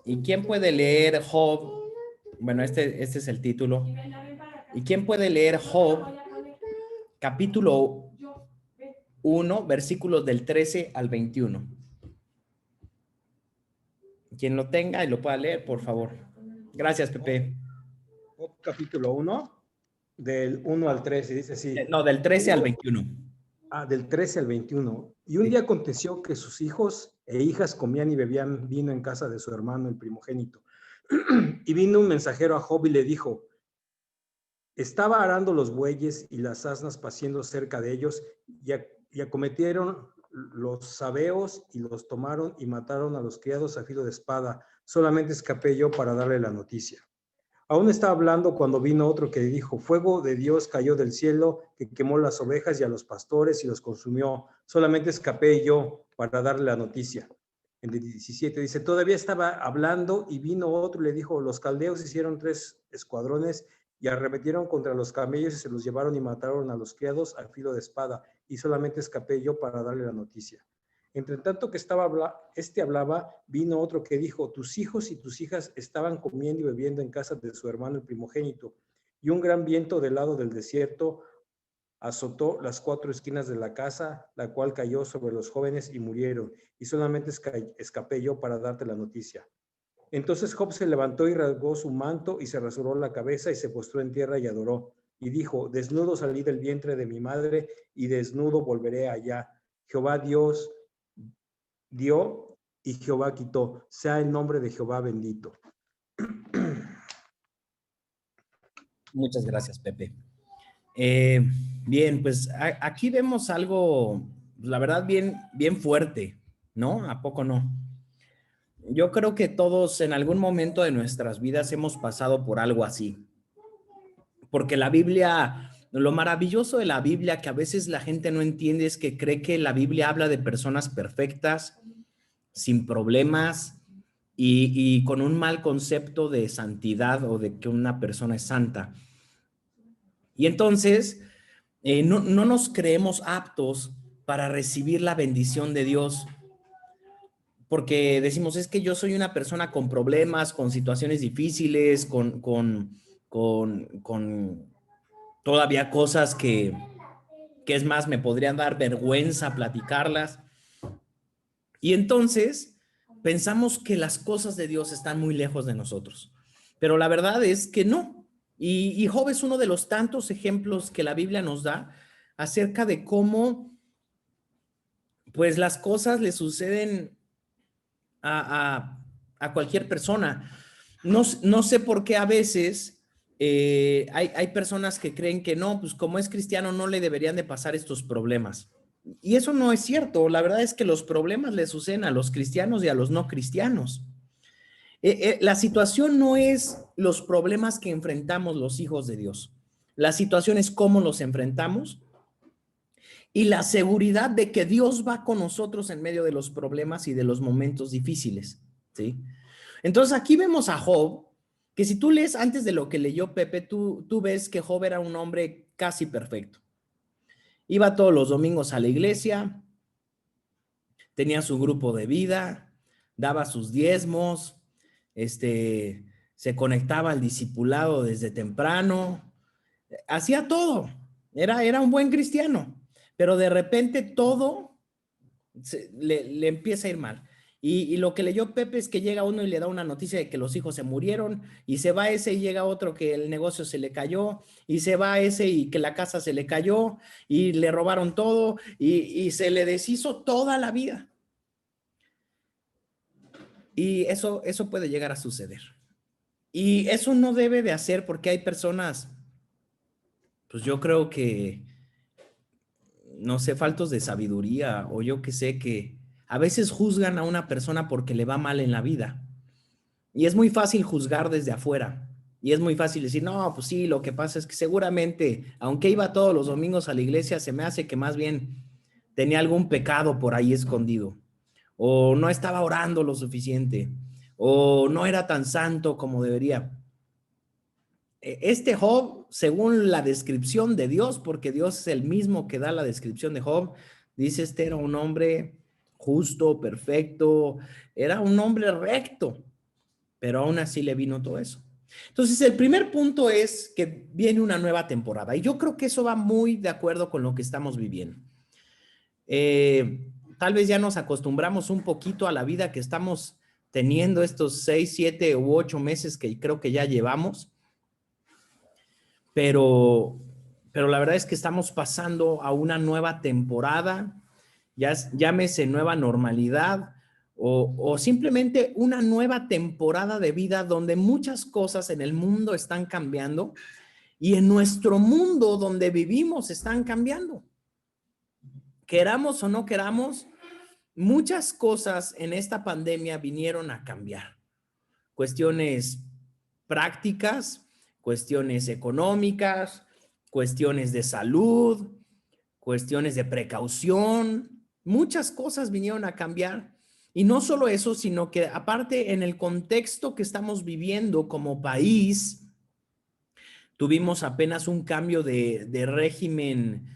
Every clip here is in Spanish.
¿Y quién puede leer Job? Bueno, este es el título. ¿Y quién puede leer Job, capítulo 1, versículos del 13 al 21? Quien lo tenga y lo pueda leer, por favor. Gracias, Pepe. Job capítulo 1, del 1 al 13, dice así. No, del 13 al 21. Del 13 al 21. Y un día aconteció que sus hijos e hijas comían y bebían vino en casa de su hermano, el primogénito. Y vino un mensajero a Job y le dijo, estaba arando los bueyes y las asnas paciendo cerca de ellos, y acometieron los sabeos y los tomaron y mataron a los criados a filo de espada. Solamente escapé yo para darle la noticia. Aún estaba hablando cuando vino otro que dijo, fuego de Dios cayó del cielo, que quemó las ovejas y a los pastores y los consumió. Solamente escapé yo para darle la noticia. En el 17 dice, todavía estaba hablando y vino otro y le dijo, los caldeos hicieron 3 escuadrones y arremetieron contra los camellos y se los llevaron y mataron a los criados al filo de espada, y solamente escapé yo para darle la noticia. Entre tanto que hablaba, vino otro que dijo, tus hijos y tus hijas estaban comiendo y bebiendo en casa de su hermano el primogénito, y un gran viento del lado del desierto azotó las 4 esquinas de la casa, la cual cayó sobre los jóvenes y murieron, y solamente escapé yo para darte la noticia. Entonces Job se levantó y rasgó su manto y se rasuró la cabeza y se postró en tierra y adoró. Y dijo, desnudo salí del vientre de mi madre y desnudo volveré allá. Jehová Dios dio y Jehová quitó. Sea el nombre de Jehová bendito. Muchas gracias, Pepe. Bien, pues aquí vemos algo, la verdad, bien fuerte, ¿no? ¿A poco no? Yo creo que todos en algún momento de nuestras vidas hemos pasado por algo así. Porque la Biblia, lo maravilloso de la Biblia que a veces la gente no entiende es que cree que la Biblia habla de personas perfectas, sin problemas y con un mal concepto de santidad o de que una persona es santa. Y entonces no nos creemos aptos para recibir la bendición de Dios, porque decimos, es que yo soy una persona con problemas, con situaciones difíciles, con todavía cosas que es más, me podrían dar vergüenza platicarlas. Y entonces pensamos que las cosas de Dios están muy lejos de nosotros, pero la verdad es que no. Y Job es uno de los tantos ejemplos que la Biblia nos da acerca de cómo pues las cosas le suceden a cualquier persona. No sé por qué a veces hay personas que creen que no, pues como es cristiano no le deberían de pasar estos problemas. Y eso no es cierto. La verdad es que los problemas le suceden a los cristianos y a los no cristianos. La situación no es los problemas que enfrentamos los hijos de Dios. La situación es cómo los enfrentamos y la seguridad de que Dios va con nosotros en medio de los problemas y de los momentos difíciles, ¿sí? Entonces aquí vemos a Job, que si tú lees antes de lo que leyó Pepe, tú ves que Job era un hombre casi perfecto. Iba todos los domingos a la iglesia, tenía su grupo de vida, daba sus diezmos, se conectaba al discipulado desde temprano, hacía todo, era un buen cristiano, pero de repente todo le empieza a ir mal. Y lo que leyó Pepe es que llega uno y le da una noticia de que los hijos se murieron, y se va ese y llega otro que el negocio se le cayó, y se va ese y que la casa se le cayó, y le robaron todo, y se le deshizo toda la vida. Y eso puede llegar a suceder. Y eso no debe de hacer porque hay personas, pues yo creo que, no sé, faltos de sabiduría o yo que sé que a veces juzgan a una persona porque le va mal en la vida. Y es muy fácil juzgar desde afuera. Y es muy fácil decir, no, pues sí, lo que pasa es que seguramente, aunque iba todos los domingos a la iglesia, se me hace que más bien tenía algún pecado por ahí escondido. O no estaba orando lo suficiente. O no era tan santo como debería. Este Job, según la descripción de Dios, porque Dios es el mismo que da la descripción de Job, dice, este era un hombre justo, perfecto, era un hombre recto, pero aún así le vino todo eso. Entonces, el primer punto es que viene una nueva temporada y yo creo que eso va muy de acuerdo con lo que estamos viviendo. Tal vez ya nos acostumbramos un poquito a la vida que estamos teniendo estos 6, 7 u 8 meses que creo que ya llevamos, pero la verdad es que estamos pasando a una nueva temporada, ya llámese nueva normalidad o simplemente una nueva temporada de vida donde muchas cosas en el mundo están cambiando y en nuestro mundo donde vivimos están cambiando. Queramos o no queramos, muchas cosas en esta pandemia vinieron a cambiar. Cuestiones prácticas, cuestiones económicas, cuestiones de salud, cuestiones de precaución, muchas cosas vinieron a cambiar. Y no solo eso, sino que aparte en el contexto que estamos viviendo como país, tuvimos apenas un cambio de régimen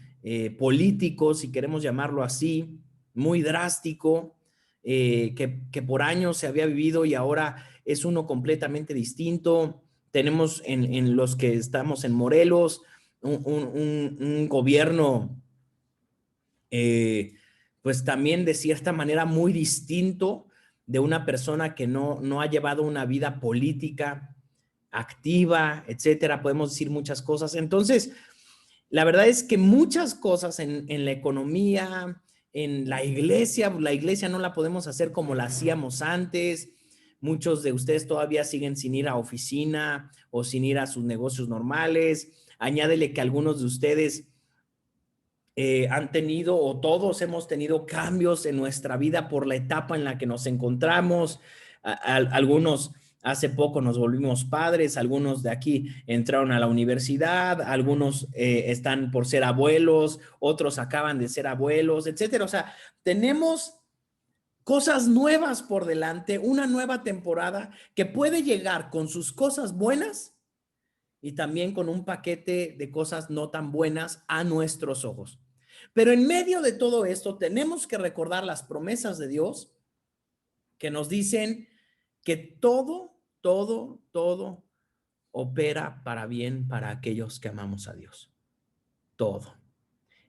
político, si queremos llamarlo así, muy drástico, que por años se había vivido y ahora es uno completamente distinto. Tenemos en los que estamos en Morelos un gobierno pues también de cierta manera muy distinto de una persona que no ha llevado una vida política activa, etcétera. Podemos decir muchas cosas. Entonces, la verdad es que muchas cosas en la economía, en la iglesia no la podemos hacer como la hacíamos antes. Muchos de ustedes todavía siguen sin ir a oficina o sin ir a sus negocios normales. Añádele que algunos de ustedes han tenido o todos hemos tenido cambios en nuestra vida por la etapa en la que nos encontramos. Algunos hace poco nos volvimos padres, algunos de aquí entraron a la universidad, algunos están por ser abuelos, otros acaban de ser abuelos, etcétera. O sea, tenemos cosas nuevas por delante, una nueva temporada que puede llegar con sus cosas buenas y también con un paquete de cosas no tan buenas a nuestros ojos. Pero en medio de todo esto tenemos que recordar las promesas de Dios que nos dicen que todo opera para bien para aquellos que amamos a Dios. Todo.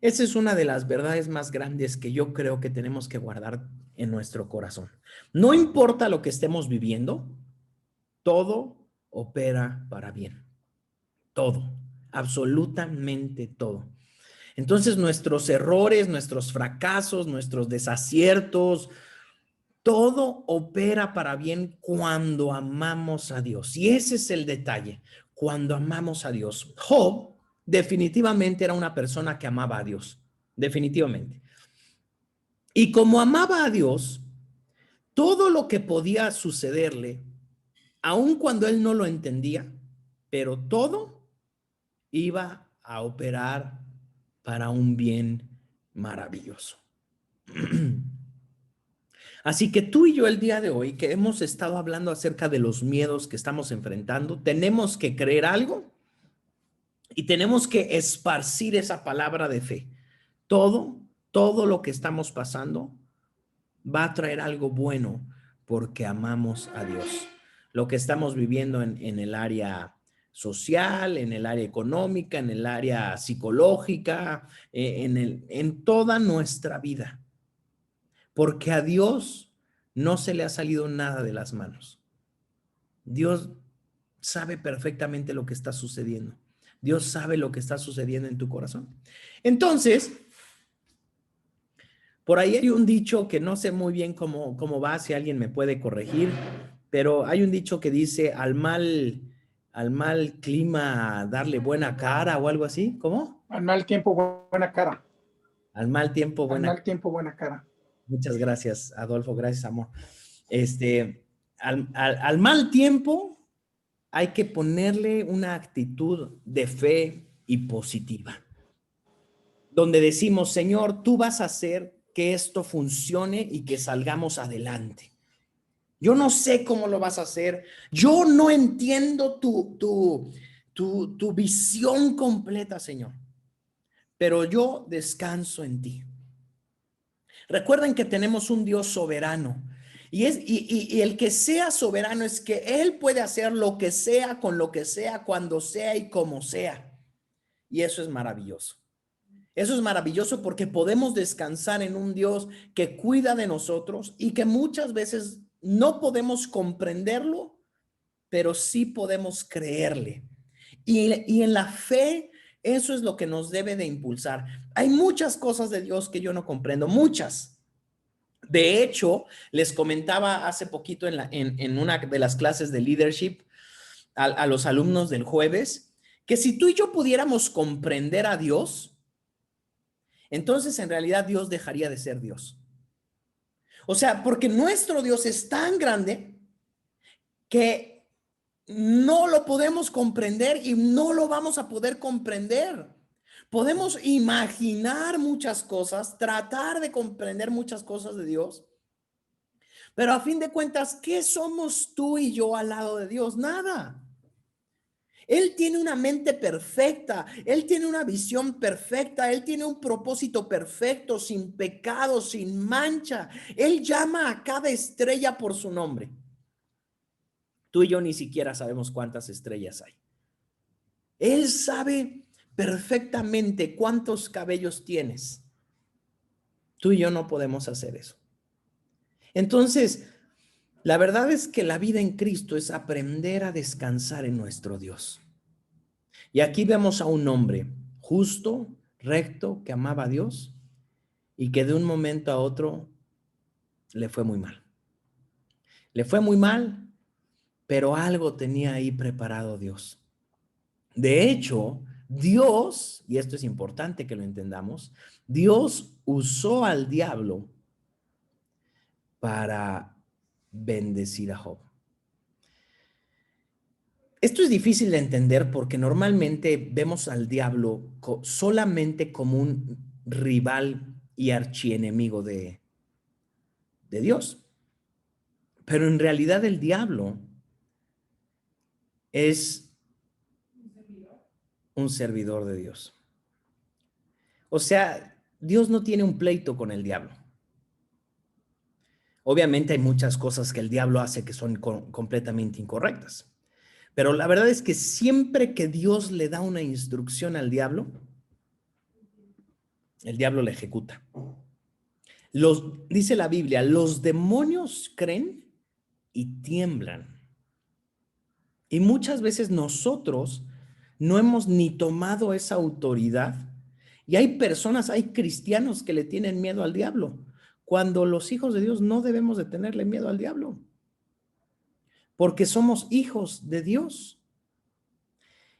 Esa es una de las verdades más grandes que yo creo que tenemos que guardar en nuestro corazón. No importa lo que estemos viviendo, todo opera para bien. Todo, absolutamente todo. Entonces nuestros errores, nuestros fracasos, nuestros desaciertos, todo opera para bien cuando amamos a Dios. Y ese es el detalle, cuando amamos a Dios. Job definitivamente era una persona que amaba a Dios, definitivamente. Y como amaba a Dios, todo lo que podía sucederle, aun cuando él no lo entendía, pero todo iba a operar para un bien maravilloso. Así que tú y yo el día de hoy, que hemos estado hablando acerca de los miedos que estamos enfrentando, tenemos que creer algo y tenemos que esparcir esa palabra de fe. Todo lo que estamos pasando va a traer algo bueno porque amamos a Dios. Lo que estamos viviendo en el área social, en el área económica, en el área psicológica, en toda nuestra vida. Porque a Dios no se le ha salido nada de las manos. Dios sabe perfectamente lo que está sucediendo. Dios sabe lo que está sucediendo en tu corazón. Entonces, por ahí hay un dicho que no sé muy bien cómo va, si alguien me puede corregir, pero hay un dicho que dice al mal clima darle buena cara o algo así. ¿Cómo? Al mal tiempo, buena cara. Al mal tiempo, buena cara. Al mal tiempo, buena cara. Muchas gracias, Adolfo. Gracias, amor. Al mal tiempo hay que ponerle una actitud de fe y positiva, donde decimos, Señor, tú vas a hacer que esto funcione y que salgamos adelante. Yo no sé cómo lo vas a hacer. Yo no entiendo tu visión completa, Señor, pero yo descanso en ti. Recuerden que tenemos un Dios soberano. Y el que sea soberano es que Él puede hacer lo que sea, con lo que sea, cuando sea y como sea. Y eso es maravilloso. Eso es maravilloso porque podemos descansar en un Dios que cuida de nosotros y que muchas veces no podemos comprenderlo, pero sí podemos creerle. Y en la fe, eso es lo que nos debe de impulsar. Hay muchas cosas de Dios que yo no comprendo, muchas. De hecho, les comentaba hace poquito en una de las clases de leadership a los alumnos del jueves, que si tú y yo pudiéramos comprender a Dios, entonces en realidad Dios dejaría de ser Dios. O sea, porque nuestro Dios es tan grande que no lo podemos comprender y no lo vamos a poder comprender. Podemos imaginar muchas cosas, tratar de comprender muchas cosas de Dios, pero a fin de cuentas, ¿qué somos tú y yo al lado de Dios? Nada. Él tiene una mente perfecta, Él tiene una visión perfecta, Él tiene un propósito perfecto, sin pecado, sin mancha. Él llama a cada estrella por su nombre. Tú y yo ni siquiera sabemos cuántas estrellas hay. Él sabe perfectamente cuántos cabellos tienes. Tú y yo no podemos hacer eso. Entonces, la verdad es que la vida en Cristo es aprender a descansar en nuestro Dios. Y aquí vemos a un hombre justo, recto, que amaba a Dios y que de un momento a otro le fue muy mal. Le fue muy mal, pero algo tenía ahí preparado Dios. De hecho, Dios, y esto es importante que lo entendamos, Dios usó al diablo para bendecir a Job. Esto es difícil de entender porque normalmente vemos al diablo solamente como un rival y archienemigo de Dios. Pero en realidad el diablo es un servidor de Dios. O sea, Dios no tiene un pleito con el diablo. Obviamente hay muchas cosas que el diablo hace que son completamente incorrectas. Pero la verdad es que siempre que Dios le da una instrucción al diablo, el diablo la ejecuta. Dice la Biblia, los demonios creen y tiemblan. Y muchas veces nosotros no hemos ni tomado esa autoridad. Y hay personas, hay cristianos que le tienen miedo al diablo, cuando los hijos de Dios no debemos de tenerle miedo al diablo, porque somos hijos de Dios.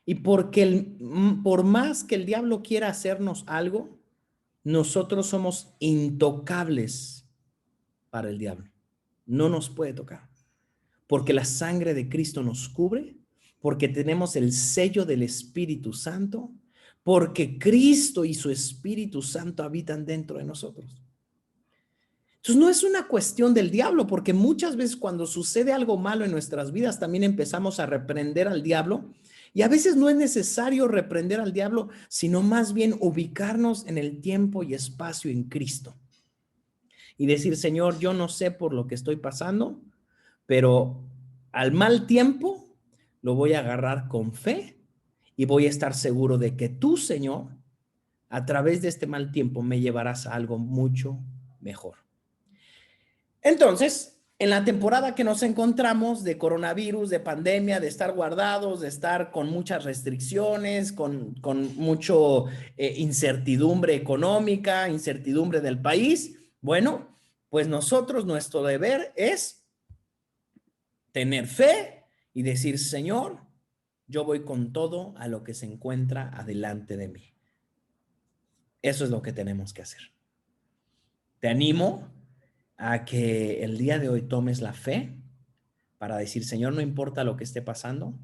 Y porque por más que el diablo quiera hacernos algo, nosotros somos intocables para el diablo. No nos puede tocar. Porque la sangre de Cristo nos cubre, porque tenemos el sello del Espíritu Santo, porque Cristo y su Espíritu Santo habitan dentro de nosotros. Entonces no es una cuestión del diablo, porque muchas veces cuando sucede algo malo en nuestras vidas también empezamos a reprender al diablo, y a veces no es necesario reprender al diablo, sino más bien ubicarnos en el tiempo y espacio en Cristo y decir, Señor, yo no sé por lo que estoy pasando, pero al mal tiempo lo voy a agarrar con fe y voy a estar seguro de que tú, Señor, a través de este mal tiempo me llevarás a algo mucho mejor. Entonces, en la temporada que nos encontramos de coronavirus, de pandemia, de estar guardados, de estar con muchas restricciones, con mucho incertidumbre económica, incertidumbre del país, bueno, pues nosotros, nuestro deber es tener fe y decir, Señor, yo voy con todo a lo que se encuentra adelante de mí. Eso es lo que tenemos que hacer. Te animo a que el día de hoy tomes la fe para decir, Señor, no importa lo que esté pasando,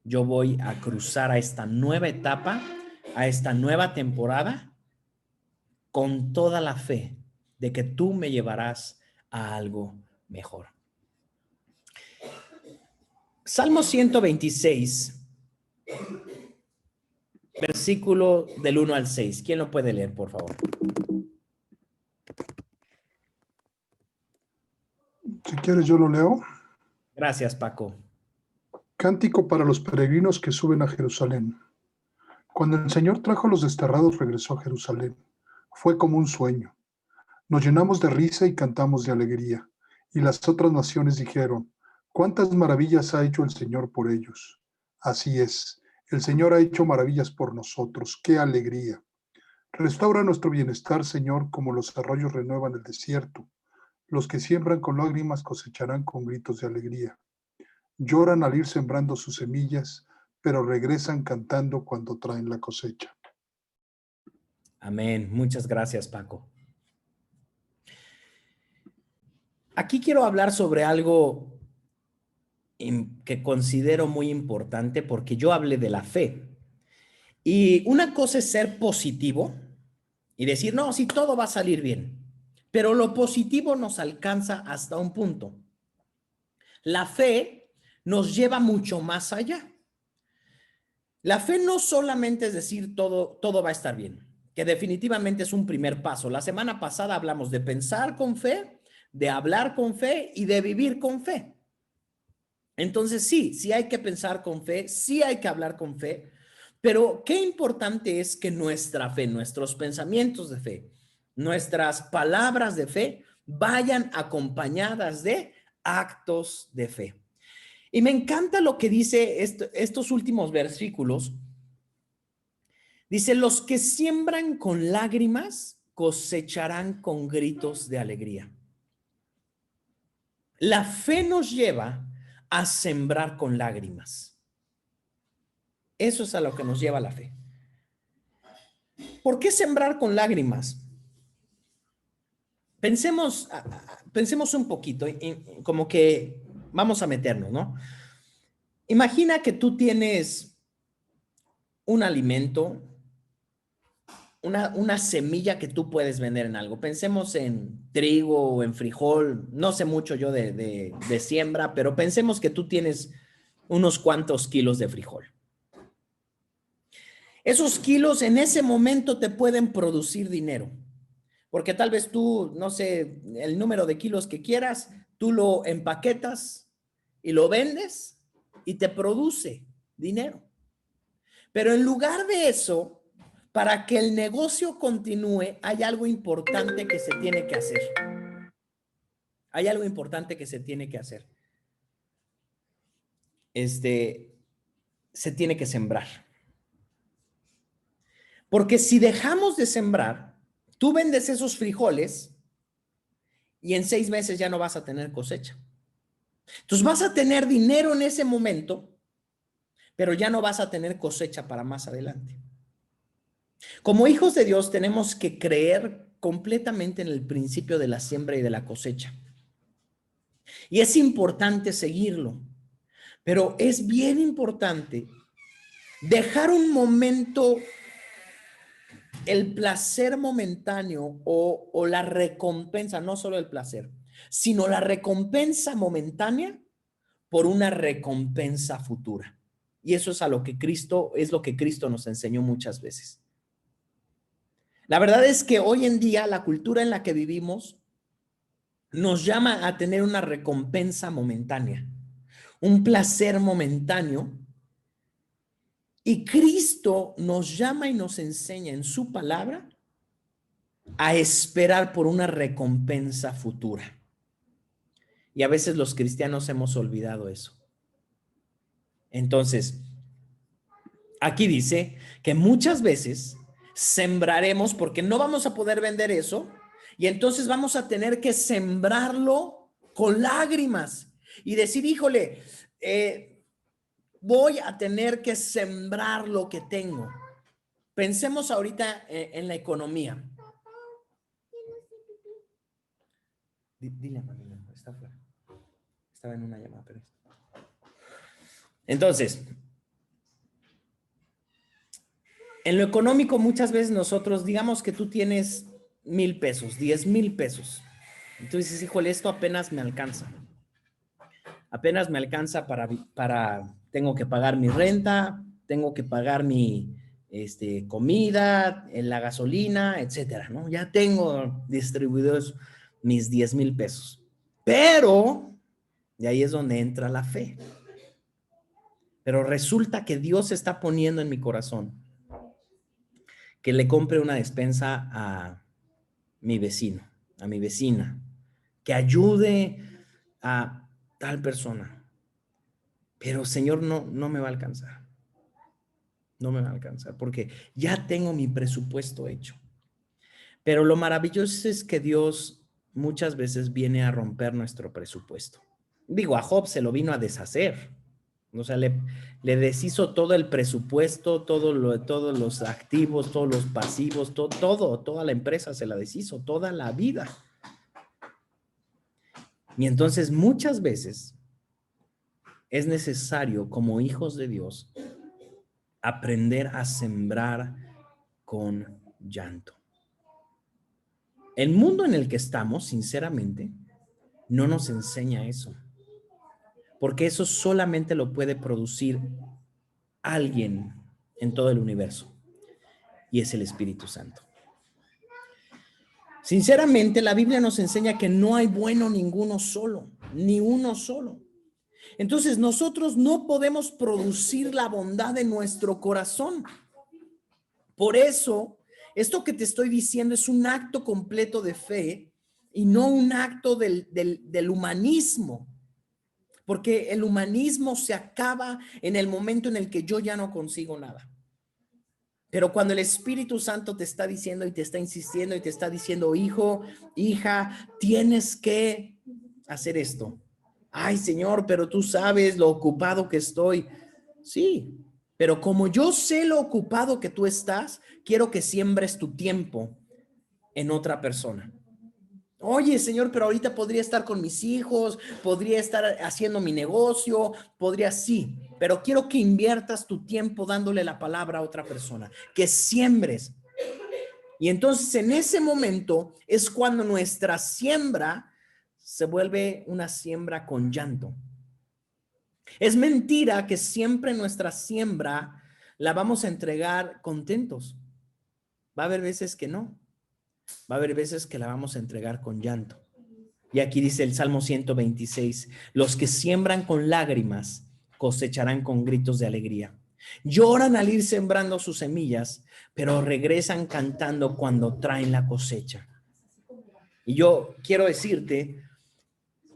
yo voy a cruzar a esta nueva etapa, a esta nueva temporada, con toda la fe de que tú me llevarás a algo mejor. Salmo 126, versículo del 1 al 6. ¿Quién lo puede leer, por favor? quieres yo lo leo. Gracias, Paco. Cántico para los peregrinos que suben a Jerusalén. Cuando el Señor trajo a los desterrados, regresó a Jerusalén. Fue como un sueño. Nos llenamos de risa y cantamos de alegría. Y las otras naciones dijeron, ¿cuántas maravillas ha hecho el Señor por ellos? Así es, el Señor ha hecho maravillas por nosotros. ¡Qué alegría! Restaura nuestro bienestar, Señor, como los arroyos renuevan el desierto. Los que siembran con lágrimas cosecharán con gritos de alegría. Lloran al ir sembrando sus semillas, pero regresan cantando cuando traen la cosecha. Amén. Muchas gracias, Paco. Aquí quiero hablar sobre algo que considero muy importante porque yo hablé de la fe. Y una cosa es ser positivo y decir, no, sí, todo va a salir bien. Pero lo positivo nos alcanza hasta un punto. La fe nos lleva mucho más allá. La fe no solamente es decir todo va a estar bien, que definitivamente es un primer paso. La semana pasada hablamos de pensar con fe, de hablar con fe y de vivir con fe. Entonces sí hay que pensar con fe, sí hay que hablar con fe, pero qué importante es que nuestra fe, nuestros pensamientos de fe, nuestras palabras de fe vayan acompañadas de actos de fe. Y me encanta lo que dice estos últimos versículos. Dice, los que siembran con lágrimas cosecharán con gritos de alegría. La fe nos lleva a sembrar con lágrimas. Eso es a lo que nos lleva la fe. ¿Por qué sembrar con lágrimas? Pensemos un poquito, como que vamos a meternos, ¿no? Imagina que tú tienes un alimento, una semilla que tú puedes vender en algo. Pensemos en trigo o en frijol. No sé mucho yo de siembra, pero pensemos que tú tienes unos cuantos kilos de frijol. Esos kilos en ese momento te pueden producir dinero, porque tal vez tú, no sé, el número de kilos que quieras, tú lo empaquetas y lo vendes y te produce dinero. Pero en lugar de eso, para que el negocio continúe, hay algo importante que se tiene que hacer. Hay algo importante que se tiene que hacer. Se tiene que sembrar. Porque si dejamos de sembrar, tú vendes esos frijoles y en 6 meses ya no vas a tener cosecha. Entonces vas a tener dinero en ese momento, pero ya no vas a tener cosecha para más adelante. Como hijos de Dios tenemos que creer completamente en el principio de la siembra y de la cosecha. Y es importante seguirlo, pero es bien importante dejar un momento el placer momentáneo o la recompensa, no solo el placer, sino la recompensa momentánea por una recompensa futura. Y eso es lo que Cristo nos enseñó muchas veces. La verdad es que hoy en día la cultura en la que vivimos nos llama a tener una recompensa momentánea, un placer momentáneo. Y Cristo nos llama y nos enseña en su palabra a esperar por una recompensa futura. Y a veces los cristianos hemos olvidado eso. Entonces, aquí dice que muchas veces sembraremos porque no vamos a poder vender eso y entonces vamos a tener que sembrarlo con lágrimas y decir, híjole, voy a tener que sembrar lo que tengo. Pensemos ahorita en la economía. Dile a mami, está afuera. Estaba en una llamada, pero... Entonces, en lo económico muchas veces nosotros, digamos que tú tienes 1,000 pesos, 10,000 pesos. Entonces dices, híjole, esto apenas me alcanza. Apenas me alcanza tengo que pagar mi renta, tengo que pagar mi comida, la gasolina, etcétera, ¿no? Ya tengo distribuidos mis 10,000 pesos. Pero Y ahí es donde entra la fe. Pero resulta que Dios está poniendo en mi corazón que le compre una despensa a mi vecino, a mi vecina, que ayude a tal persona. Pero Señor, no me va a alcanzar. No me va a alcanzar porque ya tengo mi presupuesto hecho. Pero lo maravilloso es que Dios muchas veces viene a romper nuestro presupuesto. Digo, a Job se lo vino a deshacer. O sea, le deshizo todo el presupuesto, todos los activos, todos los pasivos, toda la empresa se la deshizo, toda la vida. Y entonces muchas veces es necesario, como hijos de Dios, aprender a sembrar con llanto. El mundo en el que estamos, sinceramente, no nos enseña eso. Porque eso solamente lo puede producir alguien en todo el universo. Y es el Espíritu Santo. Sinceramente, la Biblia nos enseña que no hay bueno ninguno solo, ni uno solo. Entonces, nosotros no podemos producir la bondad en nuestro corazón. Por eso, esto que te estoy diciendo es un acto completo de fe y no un acto del humanismo. Porque el humanismo se acaba en el momento en el que yo ya no consigo nada. Pero cuando el Espíritu Santo te está diciendo y te está insistiendo y te está diciendo, hijo, hija, tienes que hacer esto. Ay, Señor, pero tú sabes lo ocupado que estoy. Sí, pero como yo sé lo ocupado que tú estás, quiero que siembres tu tiempo en otra persona. Oye, Señor, pero ahorita podría estar con mis hijos, podría estar haciendo mi negocio, sí, pero quiero que inviertas tu tiempo dándole la palabra a otra persona, que siembres. Y entonces en ese momento es cuando nuestra siembra se vuelve una siembra con llanto. Es mentira que siempre nuestra siembra la vamos a entregar contentos. Va a haber veces que no. Va a haber veces que la vamos a entregar con llanto. Y aquí dice el Salmo 126, los que siembran con lágrimas cosecharán con gritos de alegría. Lloran al ir sembrando sus semillas, pero regresan cantando cuando traen la cosecha. Y yo quiero decirte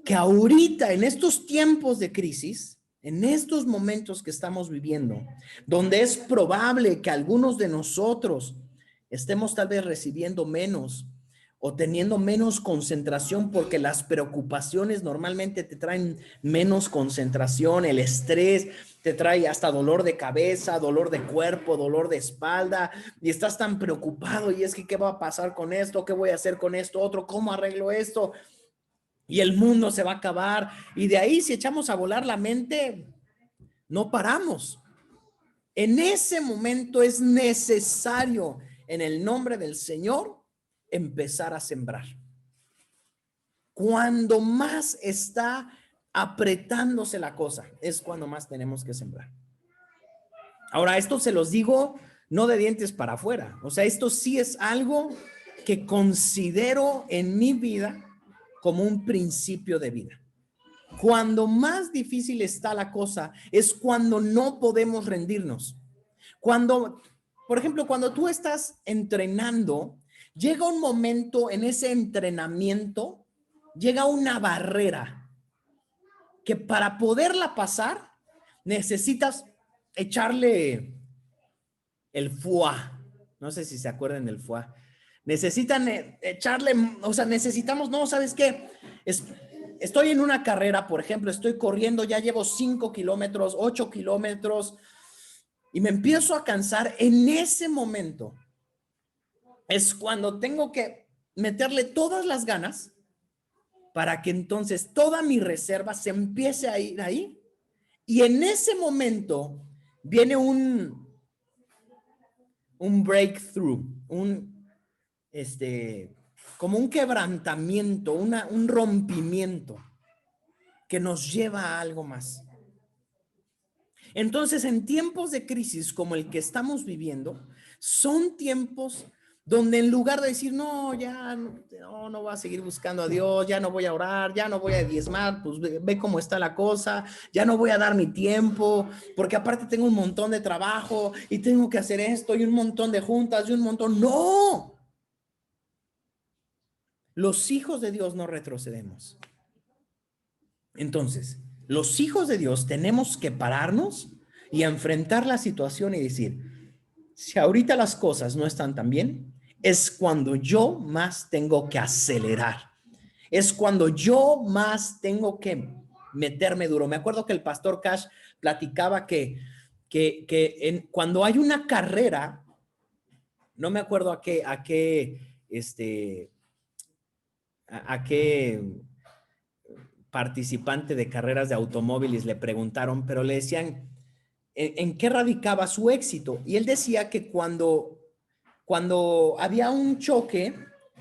que ahorita, en estos tiempos de crisis, en estos momentos que estamos viviendo, donde es probable que algunos de nosotros estemos tal vez recibiendo menos o teniendo menos concentración porque las preocupaciones normalmente te traen menos concentración, el estrés te trae hasta dolor de cabeza, dolor de cuerpo, dolor de espalda y estás tan preocupado y es que ¿qué va a pasar con esto? ¿Qué voy a hacer con esto otro? ¿Cómo arreglo esto? Y el mundo se va a acabar y de ahí si echamos a volar la mente, no paramos. En ese momento es necesario, en el nombre del Señor, empezar a sembrar. Cuando más está apretándose la cosa, es cuando más tenemos que sembrar. Ahora, esto se los digo no de dientes para afuera. O sea, esto sí es algo que considero en mi vida como un principio de vida. Cuando más difícil está la cosa, es cuando no podemos rendirnos. Cuando, por ejemplo, cuando tú estás entrenando, llega un momento en ese entrenamiento, llega una barrera que para poderla pasar, necesitas echarle el foie. No sé si se acuerdan del foie. Necesitan echarle, o sea, necesitamos, no, ¿sabes qué? Estoy en una carrera, por ejemplo, estoy corriendo, ya llevo 5 kilómetros, 8 kilómetros y me empiezo a cansar. En ese momento es cuando tengo que meterle todas las ganas para que entonces toda mi reserva se empiece a ir ahí. Y en ese momento viene un breakthrough, como un quebrantamiento, un rompimiento que nos lleva a algo más. Entonces, en tiempos de crisis como el que estamos viviendo, son tiempos donde en lugar de decir, no, ya no voy a seguir buscando a Dios, ya no voy a orar, ya no voy a diezmar, pues ve cómo está la cosa, ya no voy a dar mi tiempo, porque aparte tengo un montón de trabajo y tengo que hacer esto y un montón de juntas y un montón. ¡No! Los hijos de Dios no retrocedemos. Entonces, los hijos de Dios tenemos que pararnos y enfrentar la situación y decir, si ahorita las cosas no están tan bien, es cuando yo más tengo que acelerar. Es cuando yo más tengo que meterme duro. Me acuerdo que el pastor Cash platicaba que cuando hay una carrera, no me acuerdo a qué participante de carreras de automóviles le preguntaron, pero le decían en qué radicaba su éxito. Y él decía que cuando había un choque,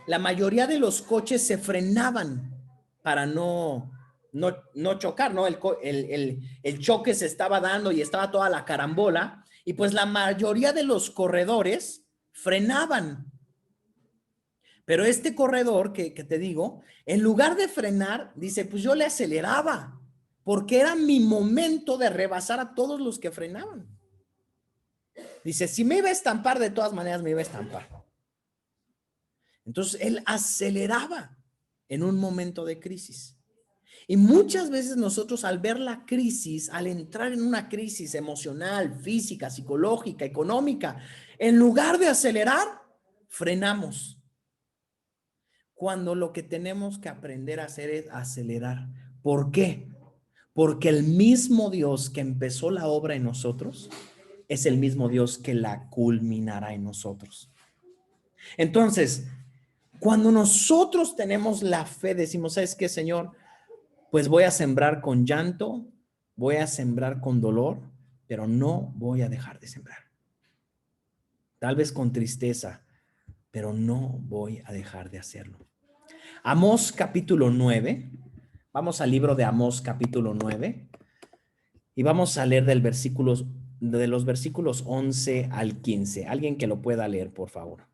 la mayoría de los coches se frenaban para no chocar, ¿no? El choque se estaba dando y estaba toda la carambola, y pues la mayoría de los corredores frenaban. Pero este corredor que te digo, en lugar de frenar, dice, pues yo le aceleraba, porque era mi momento de rebasar a todos los que frenaban. Dice, si me iba a estampar, de todas maneras me iba a estampar. Entonces, él aceleraba en un momento de crisis. Y muchas veces nosotros al ver la crisis, al entrar en una crisis emocional, física, psicológica, económica, en lugar de acelerar, frenamos. Cuando lo que tenemos que aprender a hacer es acelerar. ¿Por qué? Porque el mismo Dios que empezó la obra en nosotros es el mismo Dios que la culminará en nosotros. Entonces, cuando nosotros tenemos la fe, decimos, ¿sabes qué, Señor? Pues voy a sembrar con llanto, voy a sembrar con dolor, pero no voy a dejar de sembrar. Tal vez con tristeza, pero no voy a dejar de hacerlo. Amós capítulo 9, vamos al libro de Amós capítulo 9 y vamos a leer de los versículos 11 al 15. Alguien que lo pueda leer, por favor.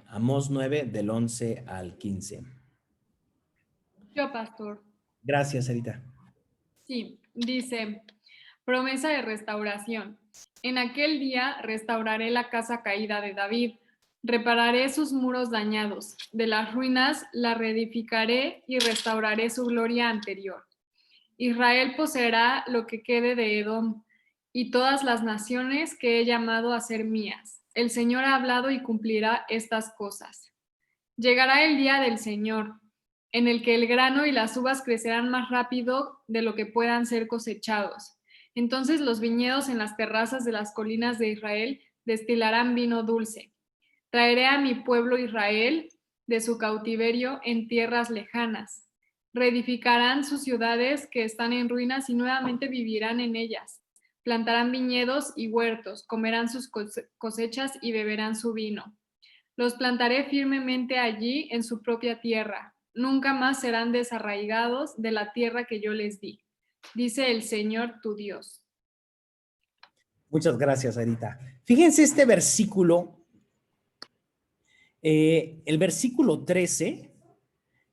Amós 9 del 11 al 15. Yo, pastor. Gracias, Erita. Sí, dice, promesa de restauración. En aquel día restauraré la casa caída de David, repararé sus muros dañados, de las ruinas la reedificaré y restauraré su gloria anterior. Israel poseerá lo que quede de Edom y todas las naciones que he llamado a ser mías. El Señor ha hablado y cumplirá estas cosas. Llegará el día del Señor, en el que el grano y las uvas crecerán más rápido de lo que puedan ser cosechados. Entonces los viñedos en las terrazas de las colinas de Israel destilarán vino dulce. Traeré a mi pueblo Israel de su cautiverio en tierras lejanas. Reedificarán sus ciudades que están en ruinas y nuevamente vivirán en ellas. Plantarán viñedos y huertos, comerán sus cosechas y beberán su vino. Los plantaré firmemente allí en su propia tierra. Nunca más serán desarraigados de la tierra que yo les di, dice el Señor tu Dios. Muchas gracias, Erita. Fíjense este versículo, el versículo 13,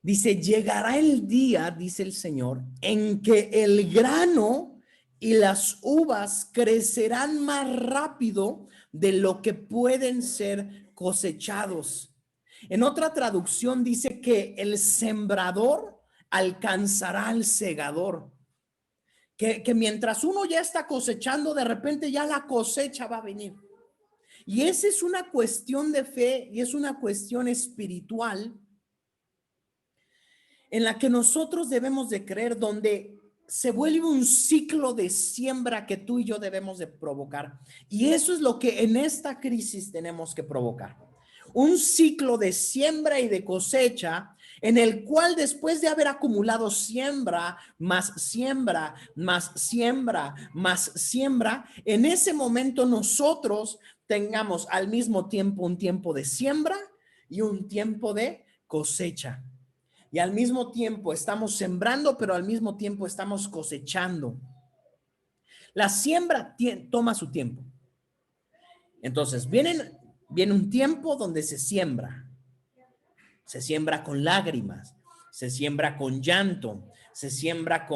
dice, llegará el día, dice el Señor, en que el grano y las uvas crecerán más rápido de lo que pueden ser cosechados. En otra traducción dice que el sembrador alcanzará al segador. Que mientras uno ya está cosechando, de repente ya la cosecha va a venir. Y esa es una cuestión de fe y es una cuestión espiritual en la que nosotros debemos de creer, donde se vuelve un ciclo de siembra que tú y yo debemos de provocar. Y eso es lo que en esta crisis tenemos que provocar. Un ciclo de siembra y de cosecha en el cual después de haber acumulado siembra, más siembra, más siembra, más siembra, en ese momento nosotros tengamos al mismo tiempo un tiempo de siembra y un tiempo de cosecha. Y al mismo tiempo estamos sembrando, pero al mismo tiempo estamos cosechando. La siembra toma su tiempo. Entonces, viene un tiempo donde se siembra con lágrimas, se siembra con llanto, se siembra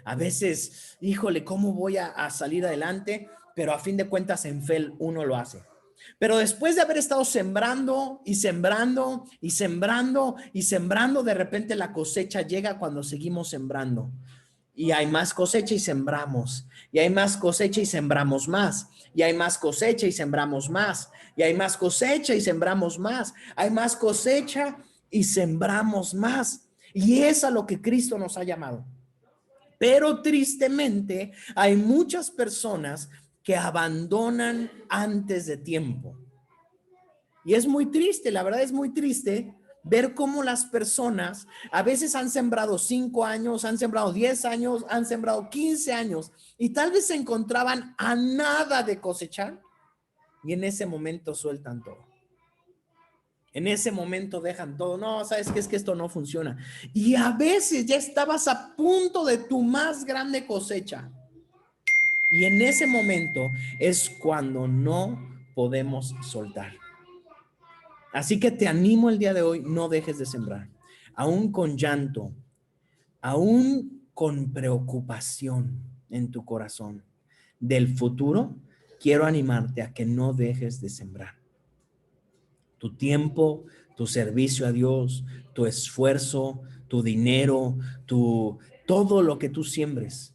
a veces, ¿cómo voy a salir adelante? Pero a fin de cuentas en fe uno lo hace. Pero después de haber estado sembrando y sembrando y sembrando y sembrando, de repente la cosecha llega cuando seguimos sembrando. Y hay más cosecha y sembramos. Y hay más cosecha y sembramos más. Y hay más cosecha y sembramos más. Y hay más cosecha y sembramos más. Hay más cosecha y sembramos más. Y es a lo que Cristo nos ha llamado. Pero tristemente hay muchas personas que abandonan antes de tiempo. Y es muy triste, la verdad es muy triste ver cómo las personas a veces han sembrado 5 años, han sembrado 10 años, han sembrado 15 años y tal vez se encontraban a nada de cosechar y en ese momento sueltan todo. En ese momento dejan todo. No, ¿sabes qué? Es que esto no funciona. Y a veces ya estabas a punto de tu más grande cosecha. Y en ese momento es cuando no podemos soltar. Así que te animo el día de hoy, no dejes de sembrar. Aún con llanto, aún con preocupación en tu corazón del futuro, quiero animarte a que no dejes de sembrar. Tu tiempo, tu servicio a Dios, tu esfuerzo, tu dinero, todo lo que tú siembres.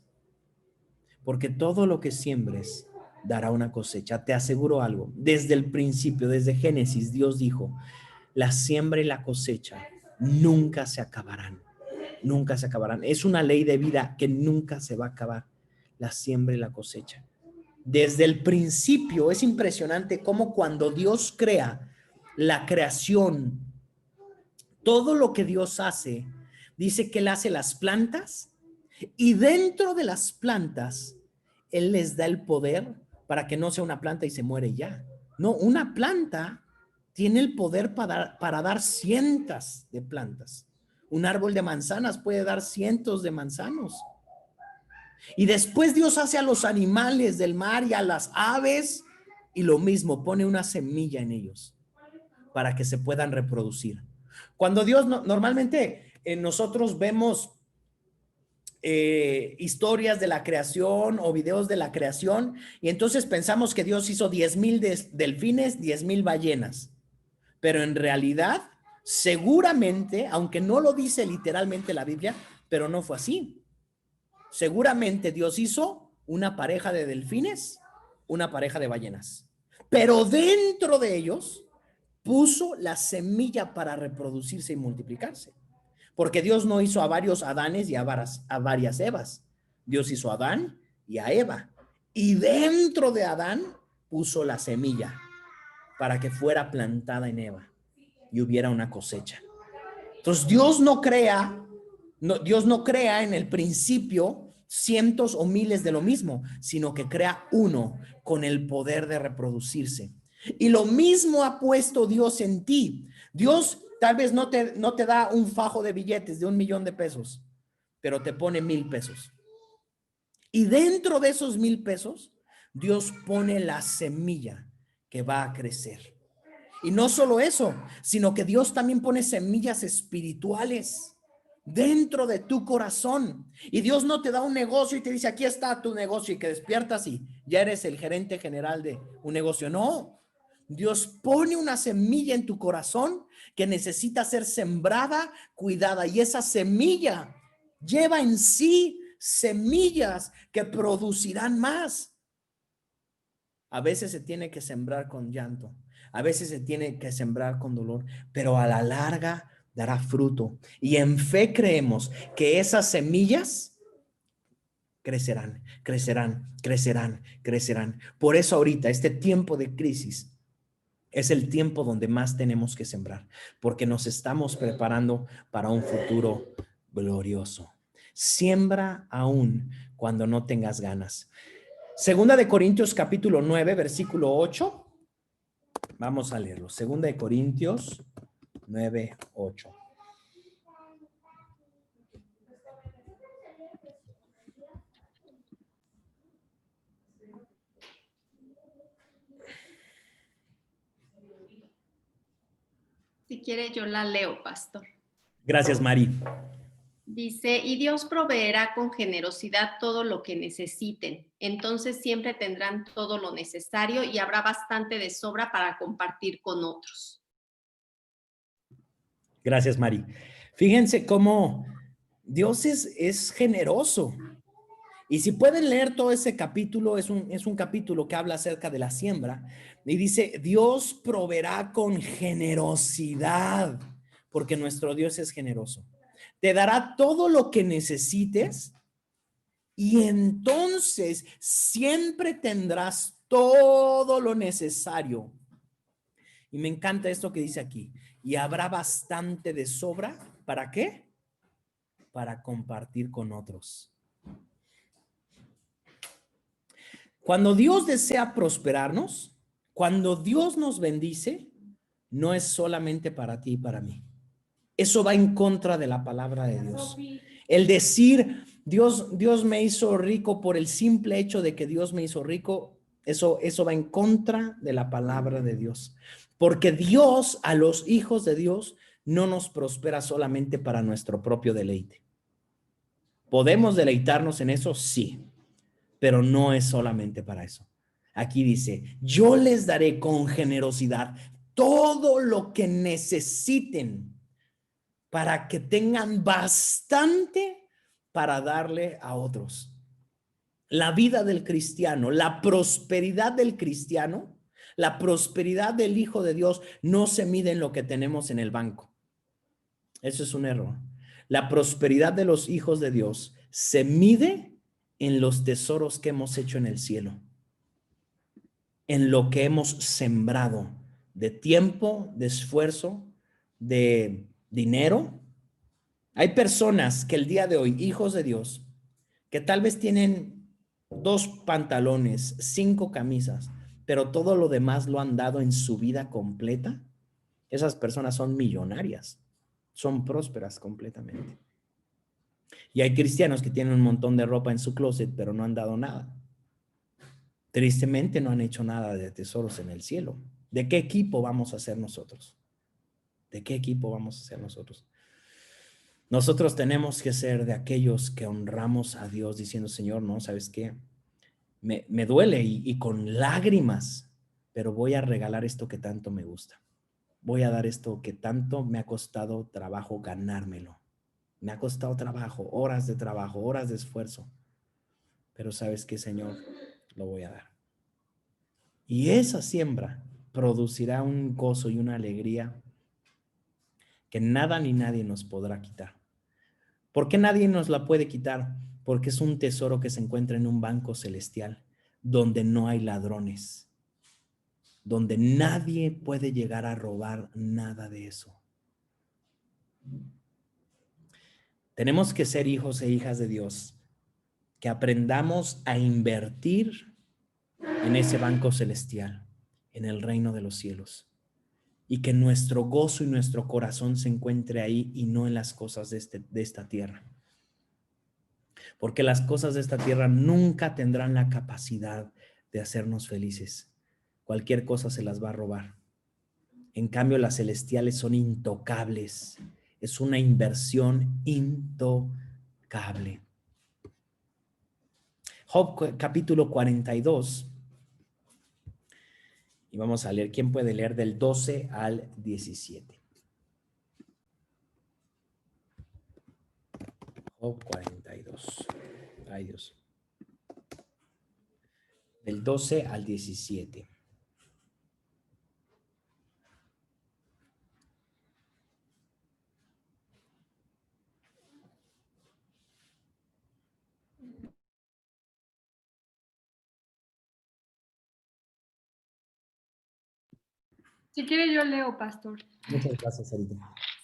Porque todo lo que siembres dará una cosecha. Te aseguro algo. Desde el principio, desde Génesis, Dios dijo, la siembra y la cosecha nunca se acabarán. Nunca se acabarán. Es una ley de vida que nunca se va a acabar. La siembra y la cosecha. Desde el principio es impresionante cómo cuando Dios crea la creación, todo lo que Dios hace, dice que Él hace las plantas y dentro de las plantas, Él les da el poder para que no sea una planta y se muere ya. No, una planta tiene el poder para dar cientos de plantas. Un árbol de manzanas puede dar cientos de manzanos. Y después Dios hace a los animales del mar y a las aves y lo mismo, pone una semilla en ellos para que se puedan reproducir. Cuando Dios, normalmente nosotros vemos historias de la creación o videos de la creación y entonces pensamos que Dios hizo 10,000 delfines, 10,000 ballenas, pero en realidad seguramente, aunque no lo dice literalmente la Biblia, pero no fue así. Seguramente Dios hizo una pareja de delfines, una pareja de ballenas, pero dentro de ellos puso la semilla para reproducirse y multiplicarse. Porque Dios no hizo a varios Adanes y a varias Evas. Dios hizo a Adán y a Eva. Y dentro de Adán puso la semilla para que fuera plantada en Eva y hubiera una cosecha. Entonces Dios no crea en el principio cientos o miles de lo mismo, sino que crea uno con el poder de reproducirse. Y lo mismo ha puesto Dios en ti. Dios tal vez no te da un fajo de billetes de $1,000,000, pero te pone 1,000 pesos. Y dentro de esos 1,000 pesos, Dios pone la semilla que va a crecer. Y no solo eso, sino que Dios también pone semillas espirituales dentro de tu corazón. Y Dios no te da un negocio y te dice, aquí está tu negocio y que despiertas y ya eres el gerente general de un negocio. No, Dios pone una semilla en tu corazón que necesita ser sembrada, cuidada. Y esa semilla lleva en sí semillas que producirán más. A veces se tiene que sembrar con llanto. A veces se tiene que sembrar con dolor, pero a la larga dará fruto. Y en fe creemos que esas semillas crecerán, crecerán, crecerán, crecerán. Por eso ahorita, este tiempo de crisis es el tiempo donde más tenemos que sembrar, porque nos estamos preparando para un futuro glorioso. Siembra aún cuando no tengas ganas. Segunda de Corintios capítulo 9, versículo 8. Vamos a leerlo. Segunda de Corintios 9, 8. quiere yo la leo, pastor. Gracias, Mari. Dice, y Dios proveerá con generosidad todo lo que necesiten. Entonces siempre tendrán todo lo necesario y habrá bastante de sobra para compartir con otros. Gracias, Mari. Fíjense cómo Dios es generoso. Y si pueden leer todo ese capítulo, es un capítulo que habla acerca de la siembra. Y dice, Dios proveerá con generosidad, porque nuestro Dios es generoso. Te dará todo lo que necesites y entonces siempre tendrás todo lo necesario. Y me encanta esto que dice aquí. Y habrá bastante de sobra. ¿Para qué? Para compartir con otros. Cuando Dios desea prosperarnos, cuando Dios nos bendice, no es solamente para ti y para mí. Eso va en contra de la palabra de Dios. El decir, Dios me hizo rico por el simple hecho de que Dios me hizo rico, eso va en contra de la palabra de Dios. Porque Dios, a los hijos de Dios, no nos prospera solamente para nuestro propio deleite. ¿Podemos deleitarnos en eso? Sí, pero no es solamente para eso. Aquí dice, yo les daré con generosidad todo lo que necesiten para que tengan bastante para darle a otros. La vida del cristiano, la prosperidad del cristiano, la prosperidad del Hijo de Dios no se mide en lo que tenemos en el banco. Eso es un error. La prosperidad de los hijos de Dios se mide en los tesoros que hemos hecho en el cielo, en lo que hemos sembrado de tiempo, de esfuerzo, de dinero. Hay personas que el día de hoy, hijos de Dios, que tal vez tienen 2 pantalones, 5 camisas, pero todo lo demás lo han dado en su vida completa. Esas personas son millonarias, son prósperas completamente. Y hay cristianos que tienen un montón de ropa en su closet, pero no han dado nada. Tristemente no han hecho nada de tesoros en el cielo. ¿De qué equipo vamos a ser nosotros? ¿De qué equipo vamos a ser nosotros? Nosotros tenemos que ser de aquellos que honramos a Dios diciendo, Señor, no, ¿sabes qué? Me duele y con lágrimas, pero voy a regalar esto que tanto me gusta. Voy a dar esto que tanto me ha costado trabajo ganármelo. Me ha costado trabajo, horas de esfuerzo. Pero ¿sabes qué, Señor? Lo voy a dar. Y esa siembra producirá un gozo y una alegría que nada ni nadie nos podrá quitar. ¿Por qué nadie nos la puede quitar? Porque es un tesoro que se encuentra en un banco celestial donde no hay ladrones, donde nadie puede llegar a robar nada de eso. Tenemos que ser hijos e hijas de Dios, que aprendamos a invertir en ese banco celestial, en el reino de los cielos, y que nuestro gozo y nuestro corazón se encuentre ahí y no en las cosas de esta tierra. Porque las cosas de esta tierra nunca tendrán la capacidad de hacernos felices. Cualquier cosa se las va a robar. En cambio, las celestiales son intocables. Es una inversión intocable. Job capítulo 42. Y vamos a leer. ¿Quién puede leer del 12 al 17? Job 42. Ay, Dios. Del 12 al 17. Si quiere yo leo, pastor. Muchas gracias, Sarita.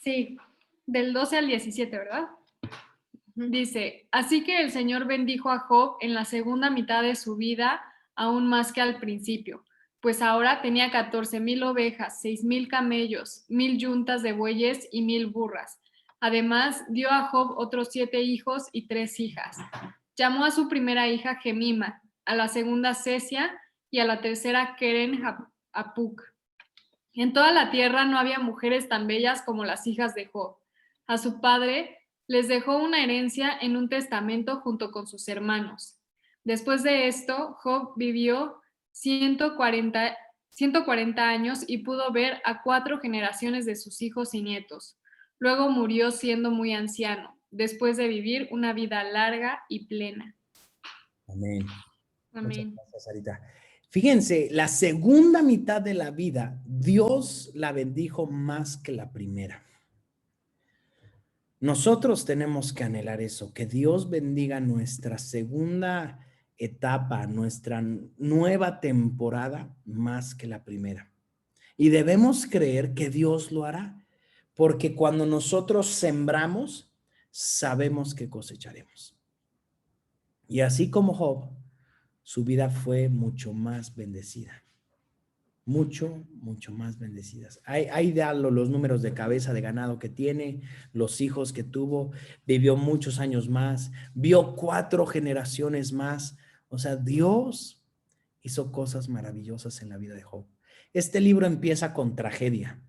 Sí, del 12 al 17, ¿verdad? Dice, así que el Señor bendijo a Job en la segunda mitad de su vida, aún más que al principio, pues ahora tenía 14,000 ovejas, 6,000 camellos, 1,000 yuntas de bueyes y 1,000 burras. Además, dio a Job otros 7 hijos y 3 hijas. Llamó a su primera hija Gemima, a la segunda Cesia y a la tercera Keren Apuk. En toda la tierra no había mujeres tan bellas como las hijas de Job. A su padre les dejó una herencia en un testamento junto con sus hermanos. Después de esto, Job vivió 140 años y pudo ver a 4 generaciones de sus hijos y nietos. Luego murió siendo muy anciano, después de vivir una vida larga y plena. Amén. Amén. Muchas gracias, Sarita. Fíjense, la segunda mitad de la vida, Dios la bendijo más que la primera. Nosotros tenemos que anhelar eso, que Dios bendiga nuestra segunda etapa, nuestra nueva temporada más que la primera. Y debemos creer que Dios lo hará, porque cuando nosotros sembramos, sabemos que cosecharemos. Y así como Job, su vida fue mucho más bendecida. Mucho más bendecidas. Ahí da los números de cabeza de ganado que tiene, los hijos que tuvo, vivió muchos años más, vio 4 generaciones más. O sea, Dios hizo cosas maravillosas en la vida de Job. Este libro empieza con tragedia,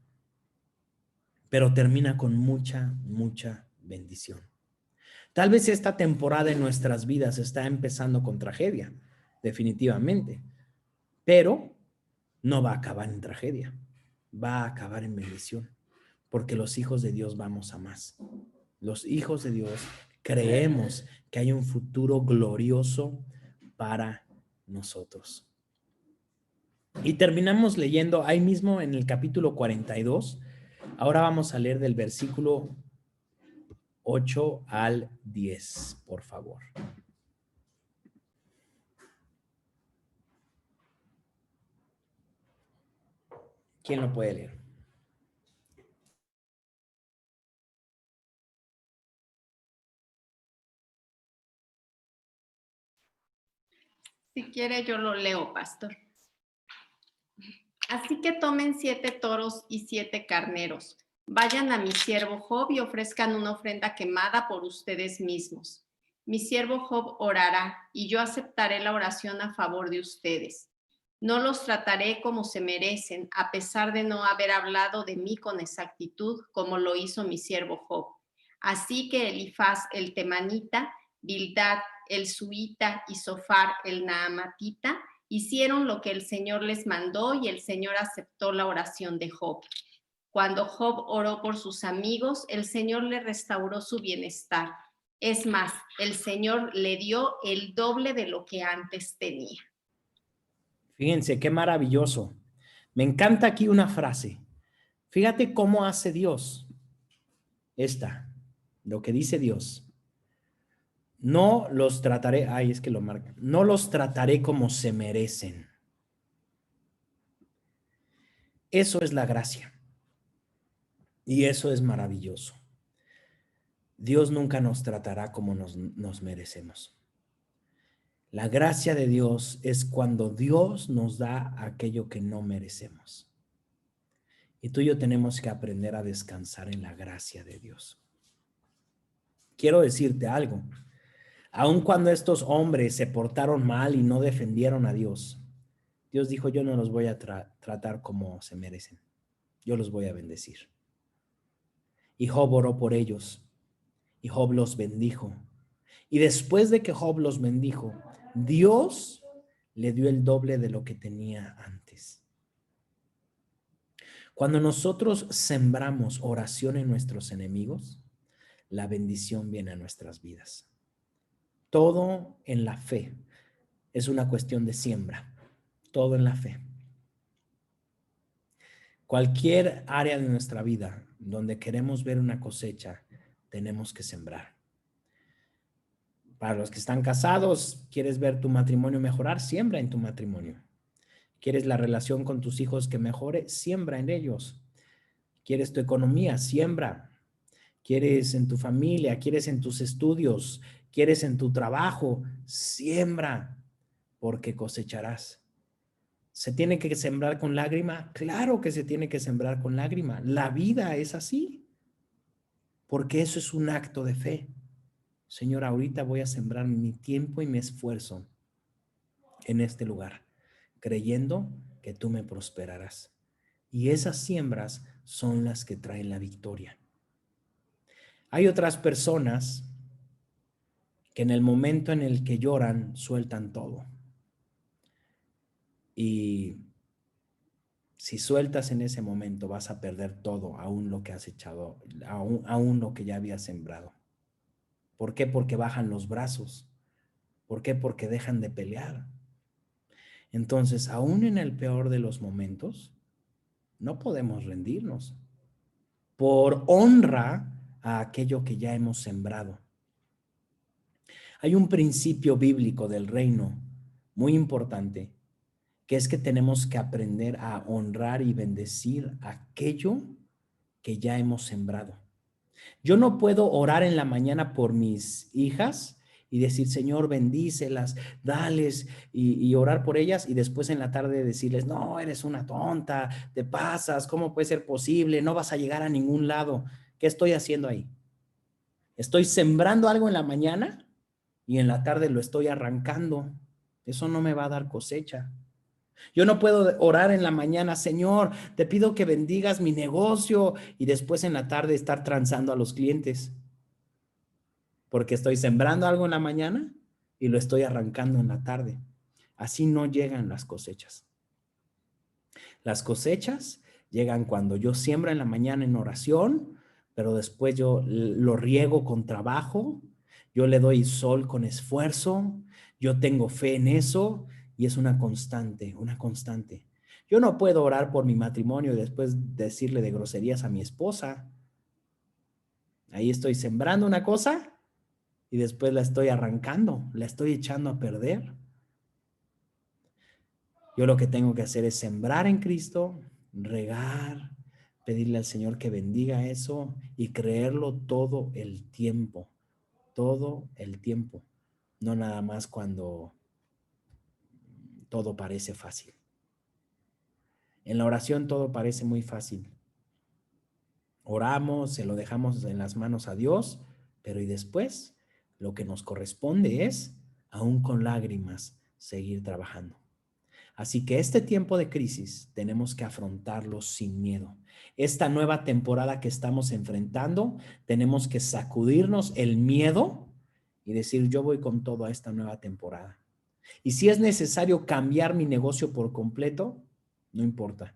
pero termina con mucha bendición. Tal vez esta temporada en nuestras vidas está empezando con tragedia, definitivamente, pero no va a acabar en tragedia, va a acabar en bendición, porque los hijos de Dios vamos a más. Los hijos de Dios creemos que hay un futuro glorioso para nosotros. Y terminamos leyendo ahí mismo en el capítulo 42. Ahora vamos a leer del versículo 8 al 10, por favor. ¿Quién lo puede leer? Si quiere, yo lo leo, pastor. Así que tomen 7 toros y 7 carneros. Vayan a mi siervo Job y ofrezcan una ofrenda quemada por ustedes mismos. Mi siervo Job orará y yo aceptaré la oración a favor de ustedes. No los trataré como se merecen, a pesar de no haber hablado de mí con exactitud, como lo hizo mi siervo Job. Así que Elifaz el temanita, Bildad el suita y Sofar el naamatita hicieron lo que el Señor les mandó y el Señor aceptó la oración de Job. Cuando Job oró por sus amigos, el Señor le restauró su bienestar. Es más, el Señor le dio el doble de lo que antes tenía. Fíjense qué maravilloso. Me encanta aquí una frase. Fíjate cómo hace Dios. Lo que dice Dios. No los trataré, es que lo marca. No los trataré como se merecen. Eso es la gracia. Y eso es maravilloso. Dios nunca nos tratará como nos merecemos. La gracia de Dios es cuando Dios nos da aquello que no merecemos. Y tú y yo tenemos que aprender a descansar en la gracia de Dios. Quiero decirte algo. Aun cuando estos hombres se portaron mal y no defendieron a Dios, Dios dijo, yo no los voy a tratar como se merecen. Yo los voy a bendecir. Y Job oró por ellos. Y Job los bendijo. Y después de que Job los bendijo, Dios le dio el doble de lo que tenía antes. Cuando nosotros sembramos oración en nuestros enemigos, la bendición viene a nuestras vidas. Todo en la fe es una cuestión de siembra. Todo en la fe. Cualquier área de nuestra vida donde queremos ver una cosecha, tenemos que sembrar. Para los que están casados, ¿quieres ver tu matrimonio mejorar? Siembra en tu matrimonio. ¿Quieres la relación con tus hijos que mejore? Siembra en ellos. ¿Quieres tu economía? Siembra. ¿Quieres en tu familia? ¿Quieres en tus estudios? ¿Quieres en tu trabajo? Siembra, porque cosecharás. ¿Se tiene que sembrar con lágrima? Claro que se tiene que sembrar con lágrima. La vida es así, porque eso es un acto de fe. Señor, ahorita voy a sembrar mi tiempo y mi esfuerzo en este lugar, creyendo que tú me prosperarás. Y esas siembras son las que traen la victoria. Hay otras personas que en el momento en el que lloran, sueltan todo. Y si sueltas en ese momento, vas a perder todo, aún lo que has echado, aún lo que ya habías sembrado. ¿Por qué? Porque bajan los brazos. ¿Por qué? Porque dejan de pelear. Entonces, aún en el peor de los momentos, no podemos rendirnos por honra a aquello que ya hemos sembrado. Hay un principio bíblico del reino muy importante, que es que tenemos que aprender a honrar y bendecir aquello que ya hemos sembrado. Yo no puedo orar en la mañana por mis hijas y decir, Señor, bendícelas, dales y orar por ellas, y después en la tarde decirles, no, eres una tonta, te pasas, ¿cómo puede ser posible? No vas a llegar a ningún lado. ¿Qué estoy haciendo ahí? Estoy sembrando algo en la mañana y en la tarde lo estoy arrancando. Eso no me va a dar cosecha. Yo no puedo orar en la mañana, Señor, te pido que bendigas mi negocio, y después en la tarde estar transando a los clientes, porque estoy sembrando algo en la mañana y lo estoy arrancando en la tarde. Así no llegan las cosechas. Las cosechas llegan cuando yo siembro en la mañana en oración, pero después yo lo riego con trabajo, yo le doy sol con esfuerzo, yo tengo fe en eso, y es una constante, una constante. Yo no puedo orar por mi matrimonio y después decirle de groserías a mi esposa. Ahí estoy sembrando una cosa y después la estoy arrancando, la estoy echando a perder. Yo lo que tengo que hacer es sembrar en Cristo, regar, pedirle al Señor que bendiga eso y creerlo todo el tiempo, no nada más cuando todo parece fácil. En la oración todo parece muy fácil. Oramos, se lo dejamos en las manos a Dios, pero y después lo que nos corresponde es, aún con lágrimas, seguir trabajando. Así que este tiempo de crisis tenemos que afrontarlo sin miedo. Esta nueva temporada que estamos enfrentando, tenemos que sacudirnos el miedo y decir, yo voy con todo a esta nueva temporada. Y si es necesario cambiar mi negocio por completo, no importa.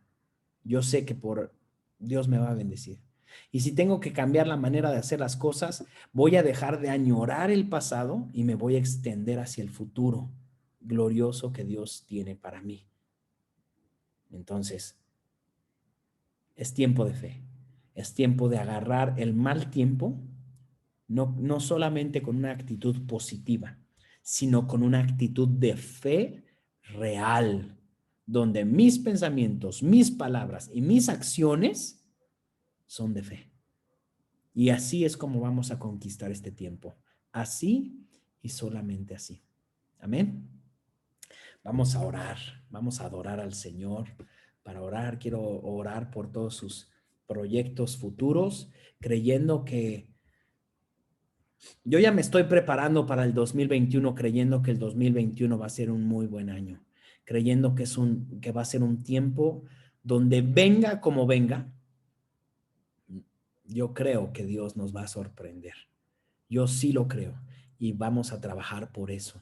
Yo sé que por Dios me va a bendecir. Y si tengo que cambiar la manera de hacer las cosas, voy a dejar de añorar el pasado y me voy a extender hacia el futuro glorioso que Dios tiene para mí. Entonces, es tiempo de fe. Es tiempo de agarrar el mal tiempo, no solamente con una actitud positiva, sino con una actitud de fe real, donde mis pensamientos, mis palabras y mis acciones son de fe. Y así es como vamos a conquistar este tiempo. Así y solamente así. Amén. Vamos a orar, vamos a adorar al Señor. Para orar, quiero orar por todos sus proyectos futuros, creyendo que yo ya me estoy preparando para el 2021, creyendo que el 2021 va a ser un muy buen año, creyendo que va a ser un tiempo donde venga como venga, yo creo que Dios nos va a sorprender. Yo sí lo creo y vamos a trabajar por eso.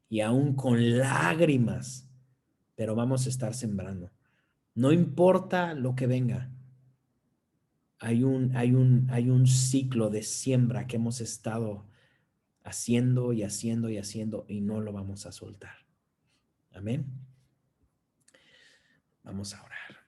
Y aún con lágrimas, pero vamos a estar sembrando. No importa lo que venga. Hay un ciclo de siembra que hemos estado haciendo y haciendo y haciendo y no lo vamos a soltar. Amén. Vamos a orar.